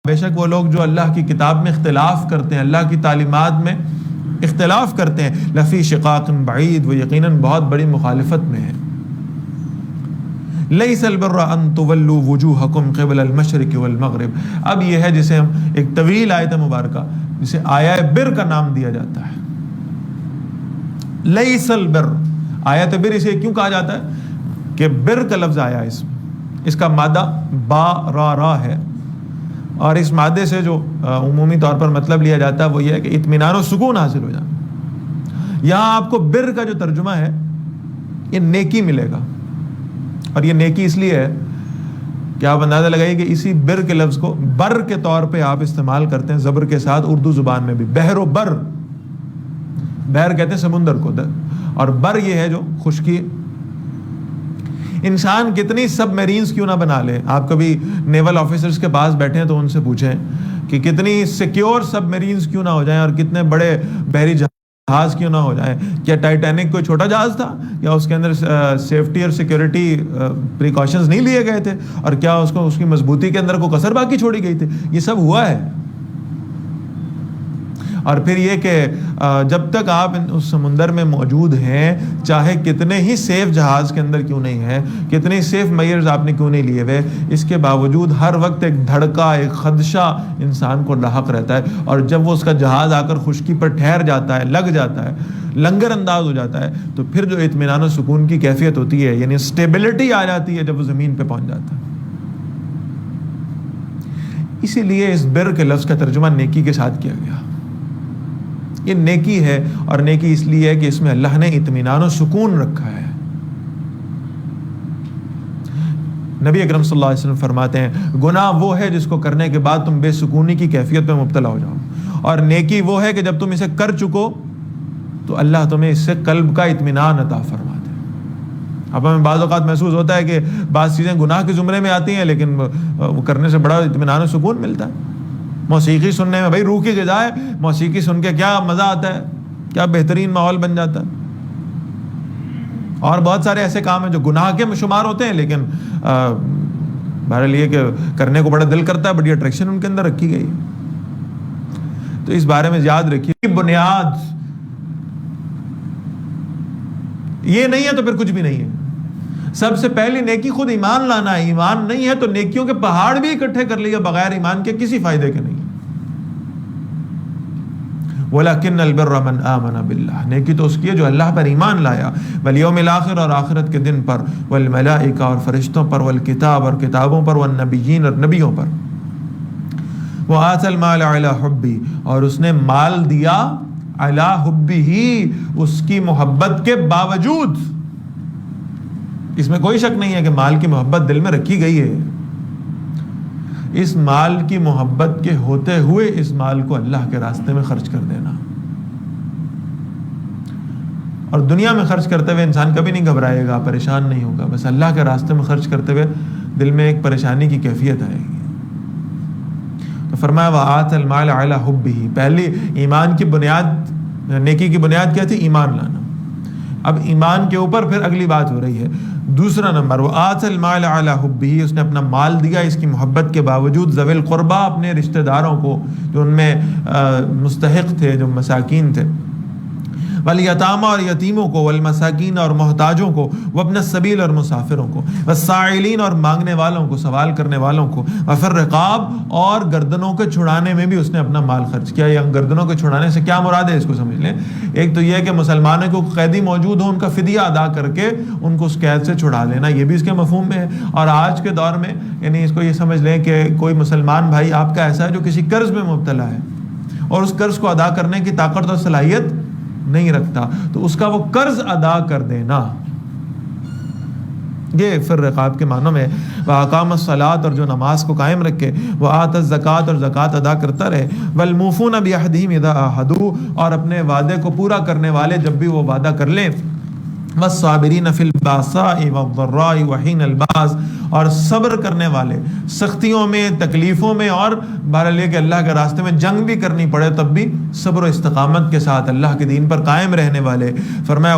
بے شک وہ لوگ جو اللہ کی کتاب میں اختلاف کرتے ہیں، اللہ کی تعلیمات میں اختلاف کرتے ہیں، لفی شقاق بعید، وہ یقیناً بہت بڑی مخالفت میں ہیں۔ لیس البر ان تولوا وجوہکم قبل المشرق والمغرب، اب یہ ہے جسے ہم ایک طویل آیت مبارکہ جسے آیہ بر کا نام دیا جاتا ہے۔ لیس البر، آیت بر اسے کیوں کہا جاتا ہے کہ بر کا لفظ آیا اس کا مادہ با را ہے، اور اس مادے سے جو عمومی طور پر مطلب لیا جاتا ہے وہ یہ ہے کہ اطمینان و سکون حاصل ہو جانا۔ یہاں آپ کو بر کا جو ترجمہ ہے یہ نیکی ملے گا، اور یہ نیکی اس لیے ہے کہ آپ اندازہ لگائیے کہ اسی بر کے لفظ کو بر کے طور پہ آپ استعمال کرتے ہیں زبر کے ساتھ اردو زبان میں بھی، بحر و بر، بحر کہتے ہیں سمندر کو، اور بر یہ ہے جو خشکی۔ انسان کتنی سب میرینز کیوں نہ بنا لے، آپ کبھی نیول آفیسرز کے پاس بیٹھے ہیں تو ان سے پوچھیں کہ کتنی سیکیور سب میرینز کیوں نہ ہو جائیں، اور کتنے بڑے بحری جہاز کیوں نہ ہو جائیں۔ کیا ٹائٹینک کوئی چھوٹا جہاز تھا؟ یا اس کے اندر سیفٹی اور سیکیورٹی پریکاشنز نہیں لیے گئے تھے؟ اور کیا اس کی مضبوطی کے اندر کوئی کسر باقی چھوڑی گئی تھی؟ یہ سب ہوا ہے۔ اور پھر یہ کہ جب تک آپ اس سمندر میں موجود ہیں، چاہے کتنے ہی سیف جہاز کے اندر کیوں نہیں ہیں، کتنے سیف میئرز آپ نے کیوں نہیں لیے ہوئے، اس کے باوجود ہر وقت ایک دھڑکا، ایک خدشہ انسان کو لاحق رہتا ہے، اور جب وہ اس کا جہاز آ کر خشکی پر ٹھہر جاتا ہے، لگ جاتا ہے، لنگر انداز ہو جاتا ہے، تو پھر جو اطمینان و سکون کی کیفیت ہوتی ہے، یعنی اسٹیبلٹی آ جاتی ہے جب وہ زمین پہ پہنچ جاتا ہے۔ اسی لیے اس بر کے لفظ کا ترجمہ نیکی کے ساتھ کیا گیا۔ یہ نیکی ہے، اور نیکی اس لیے ہے کہ اس میں اللہ نے اطمینان و سکون رکھا ہے۔ نبی اکرم صلی اللہ علیہ وسلم فرماتے ہیں گناہ وہ ہے جس کو کرنے کے بعد تم بے سکونی کی کیفیت میں مبتلا ہو جاؤ، اور نیکی وہ ہے کہ جب تم اسے کر چکو تو اللہ تمہیں اس سے قلب کا اطمینان عطا فرما دے۔ اب ہمیں بعض اوقات محسوس ہوتا ہے کہ بعض چیزیں گناہ کے زمرے میں آتی ہیں، لیکن وہ کرنے سے بڑا اطمینان و سکون ملتا ہے۔ موسیقی سننے میں، بھائی روح کی غذا ہے، موسیقی سن کے کیا مزہ آتا ہے، کیا بہترین ماحول بن جاتا ہے۔ اور بہت سارے ایسے کام ہیں جو گناہ کے شمار ہوتے ہیں، لیکن بہرحال یہ کہ کرنے کو بڑا دل کرتا ہے، بڑی اٹریکشن ان کے اندر رکھی گئی ہے۔ تو اس بارے میں یاد رکھیے، بنیاد یہ نہیں ہے تو پھر کچھ بھی نہیں ہے۔ سب سے پہلی نیکی خود ایمان لانا ہے، ایمان نہیں ہے تو نیکیوں کے پہاڑ بھی اکٹھے کر لیے بغیر ایمان کے کسی فائدے کے نہیں۔ وَلَكِنَّ الْبِرَّ مَنْ آمَنَ بِاللَّهِ، نیکی تو اس کی ہے جو اللہ پر ایمان لایا، وَالْيَوْمِ الْآخِرِ، اور آخرت کے دن پر، وَالْمَلَائِكَةِ، اور فرشتوں پر، وَالْكِتَابِ، اور کتابوں پر، وَالنَّبِيِّينَ، اور نبیوں پر، وَآتَى الْمَالَ عَلَى حُبِّهِ، اور اس نے مال دیا عَلَى حُبِّهِ، اس کی محبت کے باوجود۔ اس میں کوئی شک نہیں ہے کہ مال کی محبت دل میں رکھی گئی ہے، اس مال کی محبت کے ہوتے ہوئے اس مال کو اللہ کے راستے میں خرچ کر دینا۔ اور دنیا میں خرچ کرتے ہوئے انسان کبھی نہیں گھبرائے گا، پریشان نہیں ہوگا، بس اللہ کے راستے میں خرچ کرتے ہوئے دل میں ایک پریشانی کی کیفیت آئے گی۔ تو فرمایا وَآتَى الْمَالَ عَلَى حُبِّهِ، پہلی ایمان کی بنیاد، نیکی کی بنیاد کیا تھی؟ ایمان لانا۔ اب ایمان کے اوپر پھر اگلی بات ہو رہی ہے، دوسرا نمبر، وَآتَى الْمَالَ عَلَى حُبِّهِ، اس نے اپنا مال دیا اس کی محبت کے باوجود، ذوی القربہ، اپنے رشتہ داروں کو جو ان میں مستحق تھے، جو مساکین تھے، والیتامى، اور یتیموں کو، والمساکین، اور محتاجوں کو، وابن السبیل، اور مسافروں کو، والسائلین، اور مانگنے والوں کو، سوال کرنے والوں کو، وفی الرقاب، اور گردنوں کے چھڑانے میں بھی اس نے اپنا مال خرچ کیا۔ یا گردنوں کے چھڑانے سے کیا مراد ہے اس کو سمجھ لیں۔ ایک تو یہ کہ مسلمانوں کو قیدی موجود ہو، ان کا فدیہ ادا کر کے ان کو اس قید سے چھڑا لینا، یہ بھی اس کے مفہوم میں ہے۔ اور آج کے دور میں یعنی اس کو یہ سمجھ لیں کہ کوئی مسلمان بھائی آپ کا ایسا ہے جو کسی قرض میں مبتلا ہے، اور اس قرض کو ادا کرنے کی طاقت اور صلاحیت نہیں رکھتا، تو اس کا وہ قرض ادا کر دینا، یہ فی الرقاب کے معنوں میں۔ وَأَقَامَ الصَّلَاةَ، اور جو نماز کو قائم رکھے، وَآتَى الزَّكَاةَ، اور زکوٰۃ ادا کرتا رہے، وَالْمُوفُونَ بِعَهْدِهِمْ إِذَا عَاهَدُوا، اور اپنے وعدے کو پورا کرنے والے جب بھی وہ وعدہ کر لیں، وَالصَّابِرِينَ فِي الْبَأْسَاءِ وَالضَّرَّاءِ وَحِينَ الْبَأْسِ، اور صبر کرنے والے سختیوں میں، تکلیفوں میں، اور بہرحال یہ کہ اللہ کے راستے میں جنگ بھی کرنی پڑے تب بھی صبر و استقامت کے ساتھ اللہ کے دین پر قائم رہنے والے۔ فرمایا